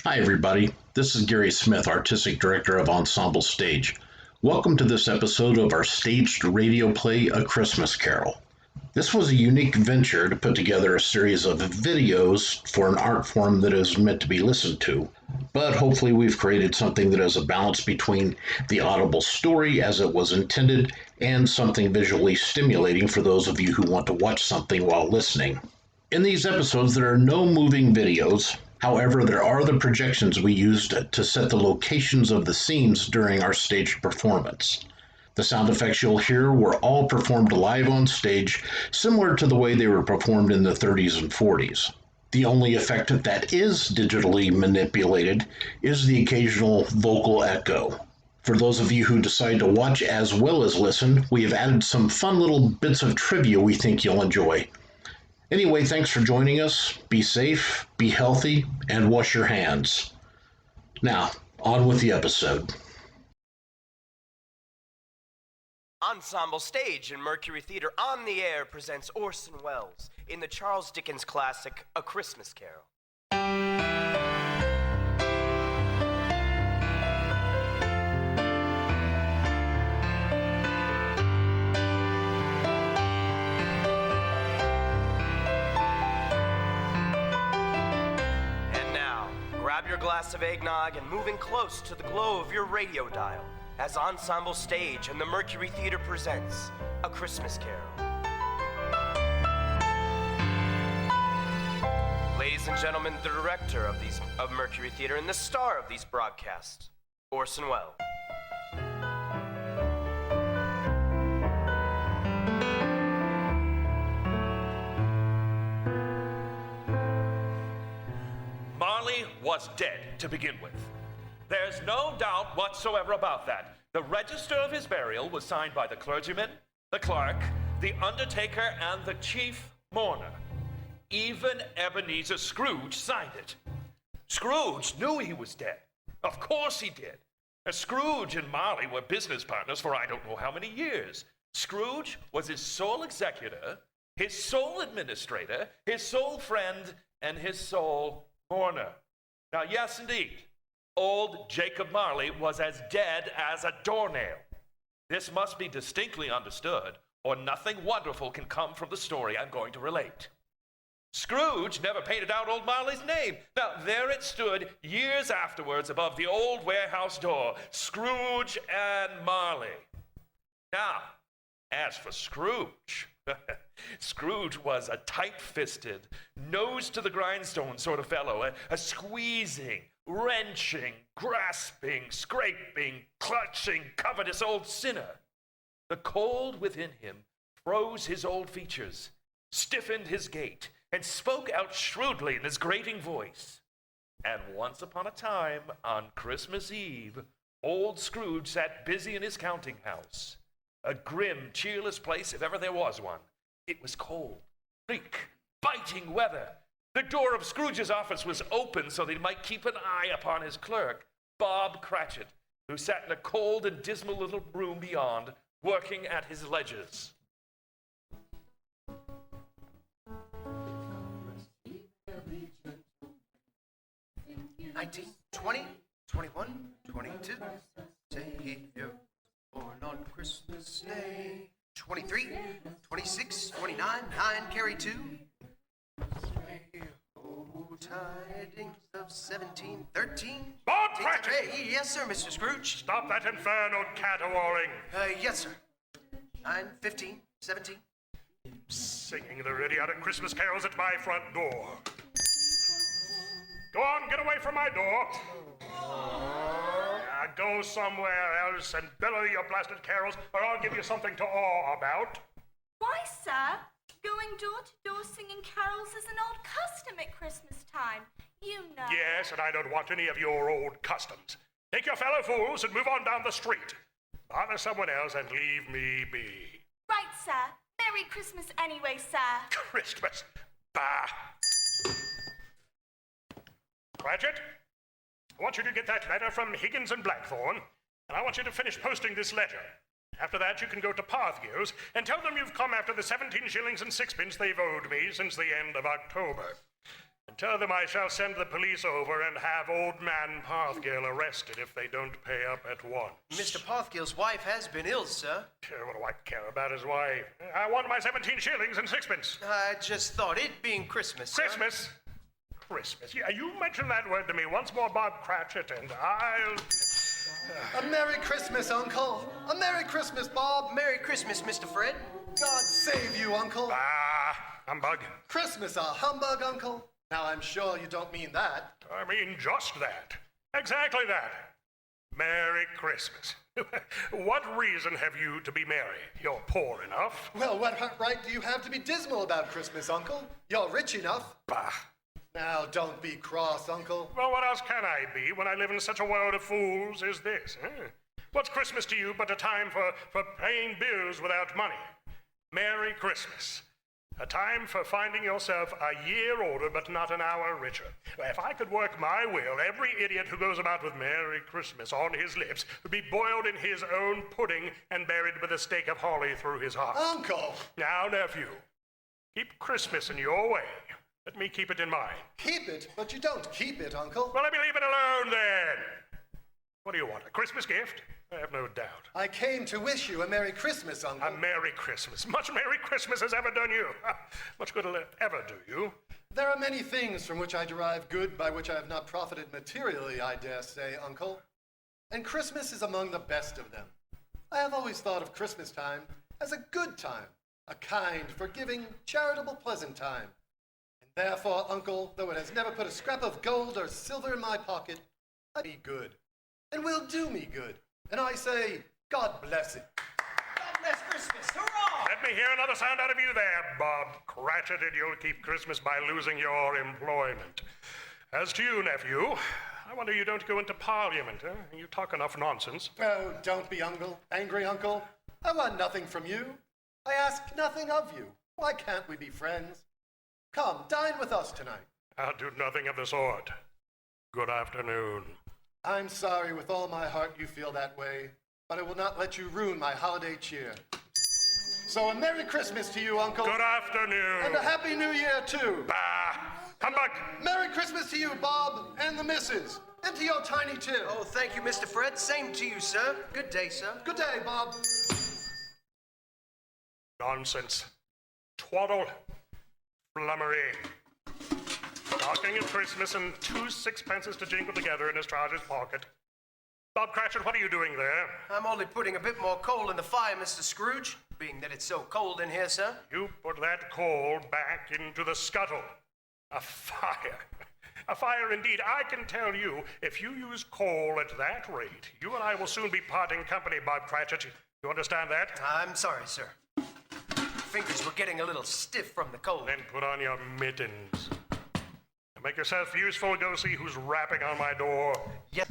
Hi, everybody. This is Gary Smith, Artistic Director of Ensemble Stage. Welcome to this episode of our staged radio play, A Christmas Carol. This was a unique venture to put together a series of videos for an art form that is meant to be listened to. But hopefully, we've created something that has a balance between the audible story as it was intended and something visually stimulating for those of you who want to watch something while listening. In these episodes, there are no moving videos. However, there are the projections we used to set the locations of the scenes during our staged performance. The sound effects you'll hear were all performed live on stage, similar to the way they were performed in the 30s and 40s. The only effect that is digitally manipulated is the occasional vocal echo. For those of you who decide to watch as well as listen, we have added some fun little bits of trivia we think you'll enjoy. Anyway, thanks for joining us. Be safe, be healthy, and wash your hands. Now, on with the episode. Ensemble Stage and Mercury Theater on the Air presents Orson Welles in the Charles Dickens classic, A Christmas Carol. Grab your glass of eggnog and move in close to the glow of your radio dial as Ensemble Stage and the Mercury Theater presents A Christmas Carol. Ladies and gentlemen, the director of Mercury Theater and the star of these broadcasts, Orson Welles. Marley was dead to begin with. There's no doubt whatsoever about that. The register of his burial was signed by the clergyman, the clerk, the undertaker, and the chief mourner. Even Ebenezer Scrooge signed it. Scrooge knew he was dead. Of course he did. Scrooge and Marley were business partners for I don't know how many years. Scrooge was his sole executor, his sole administrator, his sole friend, and his sole mourner. Now, yes, indeed, old Jacob Marley was as dead as a doornail. This must be distinctly understood, or nothing wonderful can come from the story I'm going to relate. Scrooge never painted out old Marley's name. Now, there it stood years afterwards above the old warehouse door, Scrooge and Marley. Now, as for Scrooge, Scrooge was a tight-fisted, nose-to-the-grindstone sort of fellow, a squeezing, wrenching, grasping, scraping, clutching, covetous old sinner. The cold within him froze his old features, stiffened his gait, and spoke out shrewdly in his grating voice. And once upon a time, on Christmas Eve, old Scrooge sat busy in his counting house. A grim, cheerless place if ever there was one. It was cold, bleak, biting weather. The door of Scrooge's office was open so that he might keep an eye upon his clerk, Bob Cratchit, who sat in a cold and dismal little room beyond, working at his ledgers. $19, $20, $21, $22. Savior born on Christmas Day. 23, 26, 29, 9, carry 2. Oh, tidings of 17, 13. Bob Cratchit! Yes, sir, Mr. Scrooge. Stop that infernal caterwauling. Yes, sir. 9, 15, 17. Singing the idiotic Christmas carols at my front door. Go on, get away from my door. Go somewhere else and bellow your blasted carols, or I'll give you something to awe about. Why, sir? Going door to door singing carols is an old custom at Christmas time. You know. Yes, and I don't want any of your old customs. Take your fellow fools and move on down the street. Bother someone else and leave me be. Right, sir. Merry Christmas anyway, sir. Christmas? Bah! Cratchit, I want you to get that letter from Higgins and Blackthorn, and I want you to finish posting this letter. After that, you can go to Parthgills and tell them you've come after the 17 shillings and 6 they've owed me since the end of October. And tell them I shall send the police over and have Old Man Parthgill arrested if they don't pay up at once. Mr. Parthgill's wife has been ill, sir. What do I care about his wife? I want my 17 shillings and sixpence. I just thought, it being Christmas, sir. Christmas? Christmas. Yeah, you mention that word to me once more, Bob Cratchit, and I'll... A Merry Christmas, Uncle. A Merry Christmas, Bob. Merry Christmas, Mr. Fred. God save you, Uncle. Humbug. Christmas a humbug, Uncle? Now, I'm sure you don't mean that. I mean just that. Exactly that. Merry Christmas. What reason have you to be merry? You're poor enough. Well, what right do you have to be dismal about Christmas, Uncle? You're rich enough. Bah. Now, don't be cross, Uncle. Well, what else can I be when I live in such a world of fools as this? What's Christmas to you but a time for paying bills without money? Merry Christmas. A time for finding yourself a year older but not an hour richer. If I could work my will, every idiot who goes about with Merry Christmas on his lips would be boiled in his own pudding and buried with a stake of holly through his heart. Uncle! Now, nephew, keep Christmas in your way. Let me keep it in mine. Keep it, but you don't keep it, Uncle. Well, let me leave it alone then. What do you want, a Christmas gift? I have no doubt. I came to wish you a Merry Christmas, Uncle. A Merry Christmas. Much Merry Christmas has ever done you. Much good will it ever do you. There are many things from which I derive good by which I have not profited materially, I dare say, Uncle. And Christmas is among the best of them. I have always thought of Christmas time as a good time, a kind, forgiving, charitable, pleasant time. And therefore, Uncle, though it has never put a scrap of gold or silver in my pocket, I be good, and will do me good. And I say, God bless it. God bless Christmas. Hurrah! Let me hear another sound out of you there, Bob Cratchit, and you'll keep Christmas by losing your employment. As to you, nephew, I wonder you don't go into Parliament, huh? You talk enough nonsense. Oh, don't be angry, Uncle. I want nothing from you. I ask nothing of you. Why can't we be friends? Come, dine with us tonight. I'll do nothing of the sort. Good afternoon. I'm sorry with all my heart you feel that way, but I will not let you ruin my holiday cheer. So a Merry Christmas to you, Uncle. Good afternoon. And a Happy New Year, too. Bah! Humbug! Merry Christmas to you, Bob, and the missus, and to your Tiny Tim. Oh, thank you, Mr. Fred. Same to you, sir. Good day, sir. Good day, Bob. Nonsense. Twaddle. Flummery. Talking of Christmas and 2 sixpences to jingle together in his trouser's pocket. Bob Cratchit, what are you doing there? I'm only putting a bit more coal in the fire, Mr. Scrooge, being that it's so cold in here, sir. You put that coal back into the scuttle. A fire. A fire indeed. I can tell you, if you use coal at that rate, you and I will soon be parting company, Bob Cratchit. You understand that? I'm sorry, sir. Fingers were getting a little stiff from the cold. Then put on your mittens. Make yourself useful. Go see who's rapping on my door. Yes.